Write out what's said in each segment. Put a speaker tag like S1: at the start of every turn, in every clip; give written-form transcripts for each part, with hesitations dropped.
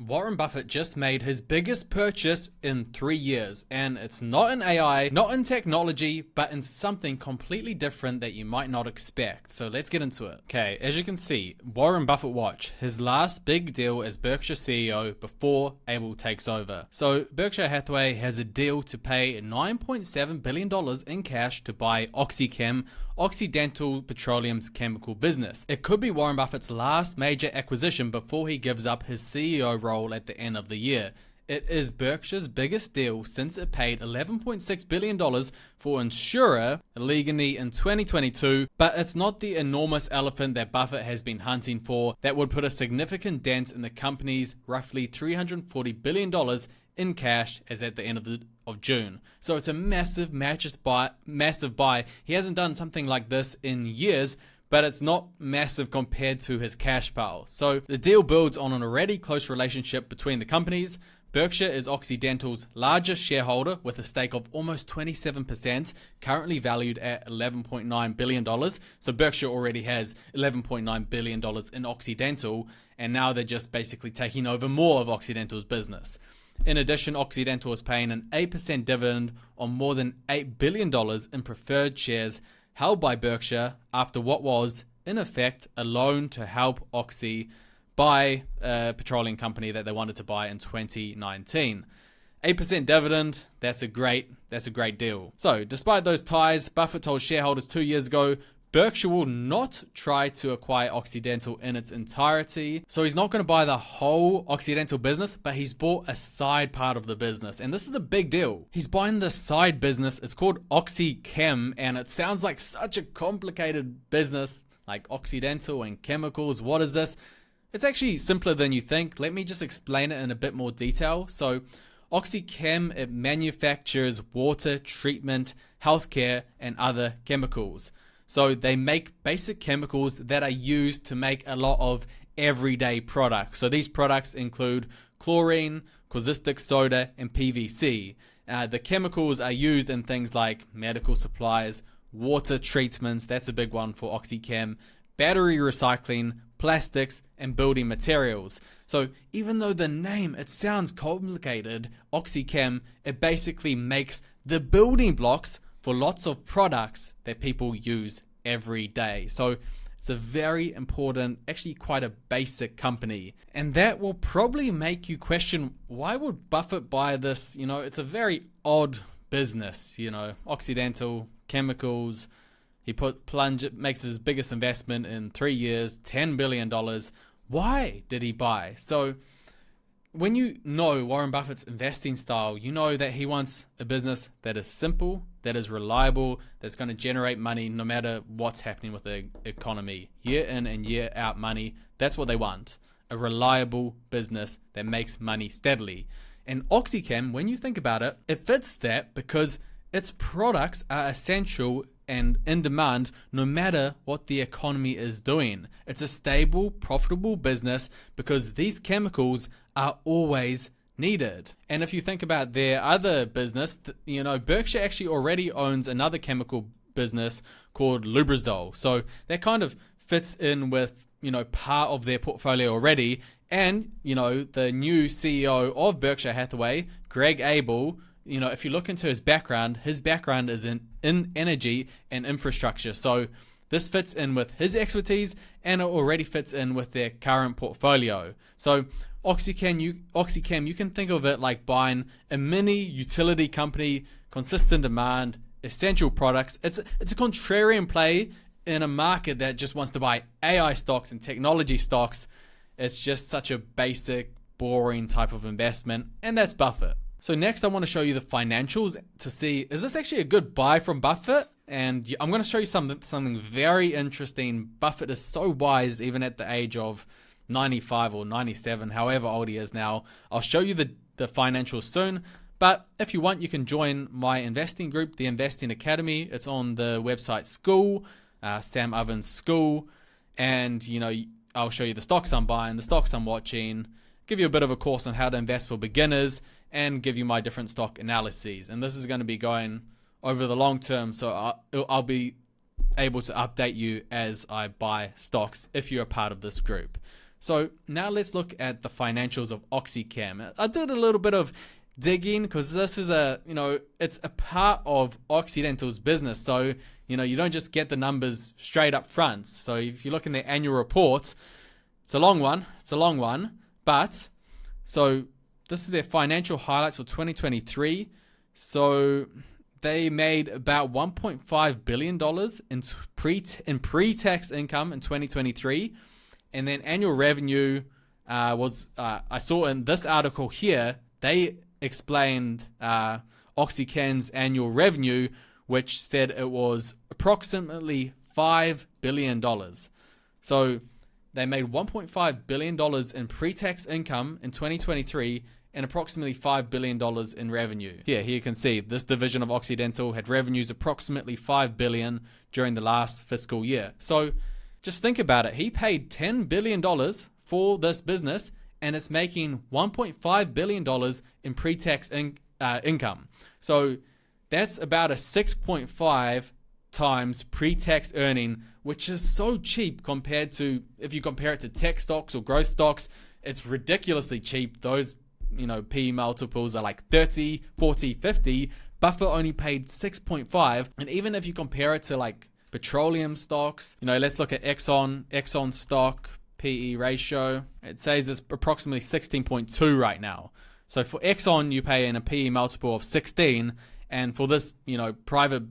S1: Warren Buffett just made his biggest purchase in 3 years, and it's not in AI, not in technology, but in something completely different that you might not expect. So let's get into it. Okay, as you can see, Warren Buffett watch, his last big deal as Berkshire CEO before Abel takes over. So Berkshire Hathaway has a deal to pay $9.7 billion in cash to buy OxyChem, Occidental Petroleum's chemical business. It could be Warren Buffett's last major acquisition before he gives up his CEO role at the end of the year. It is Berkshire's biggest deal since it paid $11.6 billion for insurer Allegheny in 2022, but it's not the enormous elephant that Buffett has been hunting for that would put a significant dent in the company's roughly $340 billion in cash as at the end of June. So it's a massive buy. He hasn't done something like this in years, but it's not massive compared to his cash pile. So the deal builds on an already close relationship between the companies. Berkshire is Occidental's largest shareholder with a stake of almost 27%, currently valued at $11.9 billion. So Berkshire already has $11.9 billion in Occidental, and now they're just basically taking over more of Occidental's business. In addition, Occidental is paying an 8% dividend on more than $8 billion in preferred shares held by Berkshire after what was, in effect, a loan to help Oxy buy a petroleum company that they wanted to buy in 2019. 8% dividend, that's a great deal. So, despite those ties, Buffett told shareholders 2 years ago, Berkshire will not try to acquire Occidental in its entirety. So he's not going to buy the whole Occidental business, but he's bought a side part of the business. And this is a big deal. He's buying the side business. It's called OxyChem, and it sounds like such a complicated business, like Occidental and chemicals. What is this? It's actually simpler than you think. Let me just explain it in a bit more detail. So OxyChem, it manufactures water treatment, healthcare, and other chemicals. So they make basic chemicals that are used to make a lot of everyday products. So these products include chlorine, caustic soda, and PVC. The chemicals are used in things like medical supplies, water treatments, that's a big one for OxyChem, battery recycling, plastics, and building materials. So even though the name, it sounds complicated, OxyChem, it basically makes the building blocks for lots of products that people use every day. So it's a very important, actually quite a basic company. And that will probably make you question, why would Buffett buy this? You know, it's a very odd business, you know, Occidental, chemicals. He makes his biggest investment in 3 years, $10 billion. Why did he buy? So when you know Warren Buffett's investing style, you know that he wants a business that is simple, that is reliable, that's going to generate money no matter what's happening with the economy. Year in and year out money, that's what they want. A reliable business that makes money steadily. And OxyChem, when you think about it, it fits that because its products are essential and in demand no matter what the economy is doing. It's a stable, profitable business because these chemicals are always needed. And if you think about their other business, you know, Berkshire actually already owns another chemical business called Lubrizol. So that kind of fits in with, you know, part of their portfolio already. And, you know, the new CEO of Berkshire Hathaway, Greg Abel, you know, if you look into his background is in energy and infrastructure. So this fits in with his expertise and it already fits in with their current portfolio. So OxyChem, you can think of it like buying a mini utility company, consistent demand, essential products. It's a contrarian play in a market that just wants to buy AI stocks and technology stocks. It's just such a basic, boring type of investment, and that's Buffett. So next I want to show you the financials to see, is this actually a good buy from Buffett? And I'm going to show you something very interesting. Buffett is so wise even at the age of 95 or 97, however old he is now. I'll show you the financials soon. But if you want, you can join my investing group, the Investing Academy. It's on the website School, Sam Ovens School. And, you know, I'll show you the stocks I'm buying, the stocks I'm watching, give you a bit of a course on how to invest for beginners, and give you my different stock analyses. And this is going to be going over the long term, so I'll be able to update you as I buy stocks if you're a part of this group. So now let's look at the financials of OxyChem. I did a little bit of digging because this is it's a part of Occidental's business. So, you don't just get the numbers straight up front. So if you look in their annual report, it's a long one, but so this is their financial highlights for 2023. So they made about $1.5 billion in pre-tax income in 2023. And then annual revenue was, I saw in this article here, they explained OxyChem's annual revenue, which said it was approximately $5 billion. So they made $1.5 billion in pre-tax income in 2023 and approximately $5 billion in revenue. Here you can see this division of Occidental had revenues approximately $5 billion during the last fiscal year. So just think about it. He paid $10 billion for this business and it's making $1.5 billion in pre-tax income. So that's about a 6.5 times pre-tax earning, which is so cheap compared to, if you compare it to tech stocks or growth stocks, it's ridiculously cheap. Those, PE multiples are like 30, 40, 50. Buffett only paid 6.5. And even if you compare it to like petroleum stocks, let's look at Exxon stock PE ratio. It says it's approximately 16.2 right now. So for Exxon, you pay in a PE multiple of 16. And for this, private,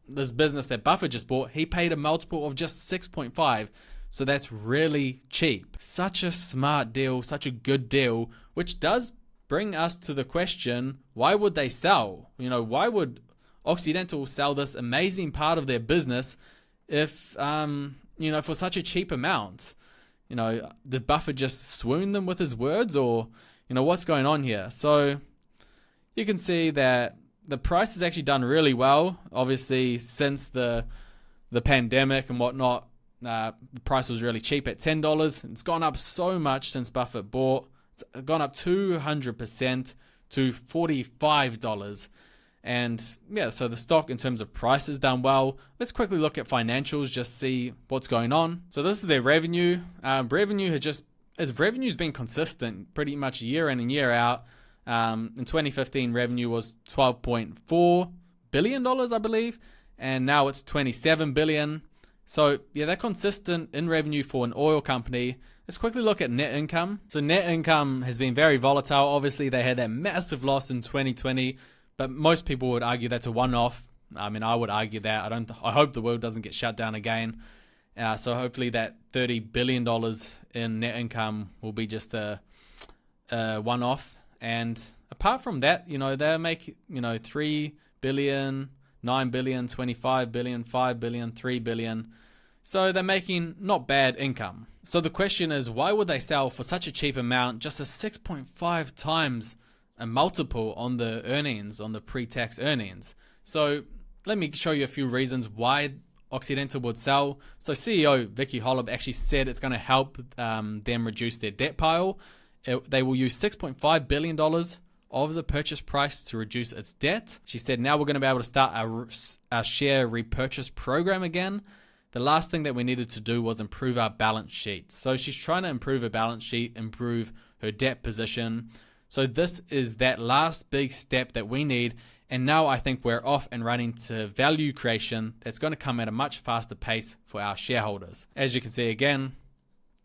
S1: this business that Buffett just bought, he paid a multiple of just 6.5. So that's really cheap. Such a smart deal, such a good deal, which does bring us to the question, why would they sell? Why would Occidental sell this amazing part of their business if, for such a cheap amount? Did Buffett just swoon them with his words, or, what's going on here? So you can see that the price has actually done really well. Obviously, since the pandemic and whatnot, the price was really cheap at $10. It's gone up so much since Buffett bought. It's gone up 200% to $45. And yeah, so the stock in terms of price has done well. Let's quickly look at financials, just see what's going on. So this is their revenue. Revenue's been consistent pretty much year in and year out. In 2015, revenue was $12.4 billion, I believe, and now it's $27 billion. So yeah, they're consistent in revenue for an oil company. Let's quickly look at net income. So net income has been very volatile. Obviously, they had that massive loss in 2020, but most people would argue that's a one-off. I mean, I would argue that. I hope the world doesn't get shut down again. So hopefully that $30 billion in net income will be just a one-off. And apart from that, they make, 3 billion, 9 billion, 25 billion, 5 billion, 3 billion. So they're making not bad income. So the question is, why would they sell for such a cheap amount, just a 6.5 times a multiple on the earnings, on the pre-tax earnings? So let me show you a few reasons why Occidental would sell. So CEO Vicky Holub actually said it's going to help them reduce their debt pile. They will use $6.5 billion of the purchase price to reduce its debt. She said, now we're going to be able to start our share repurchase program again. The last thing that we needed to do was improve our balance sheet. So she's trying to improve her balance sheet, improve her debt position. So this is that last big step that we need. And now I think we're off and running to value creation that's going to come at a much faster pace for our shareholders. As you can see again,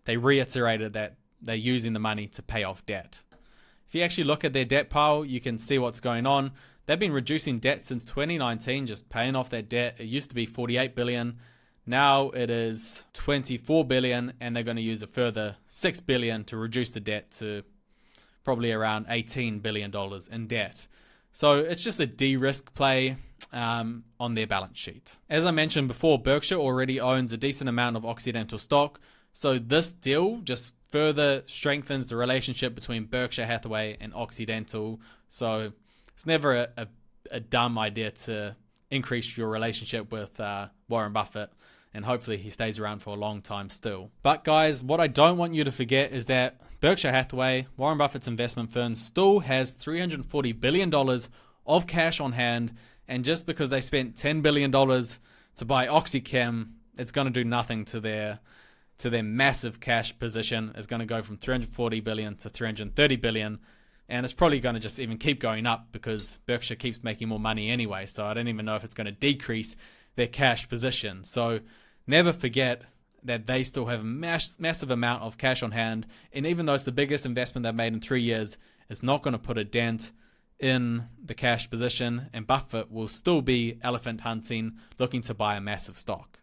S1: they reiterated that they're using the money to pay off debt. If you actually look at their debt pile, you can see what's going on. They've been reducing debt since 2019, just paying off their debt. It used to be $48 billion. Now it is $24 billion, and they're going to use a further $6 billion to reduce the debt to probably around $18 billion in debt. So it's just a de-risk play on their balance sheet. As I mentioned before, Berkshire already owns a decent amount of Occidental stock. So this deal just further strengthens the relationship between Berkshire Hathaway and Occidental. So it's never a dumb idea to increase your relationship with Warren Buffett, and hopefully he stays around for a long time still. But guys, what I don't want you to forget is that Berkshire Hathaway, Warren Buffett's investment firm, still has $340 billion of cash on hand, and just because they spent $10 billion to buy OxyChem, it's going to do nothing to their to their massive cash position is going to go from 340 billion to 330 billion. And it's probably going to just even keep going up because Berkshire keeps making more money anyway. So I don't even know if it's going to decrease their cash position. So never forget that they still have a massive amount of cash on hand. And even though it's the biggest investment they've made in 3 years, it's not going to put a dent in the cash position. And Buffett will still be elephant hunting, looking to buy a massive stock.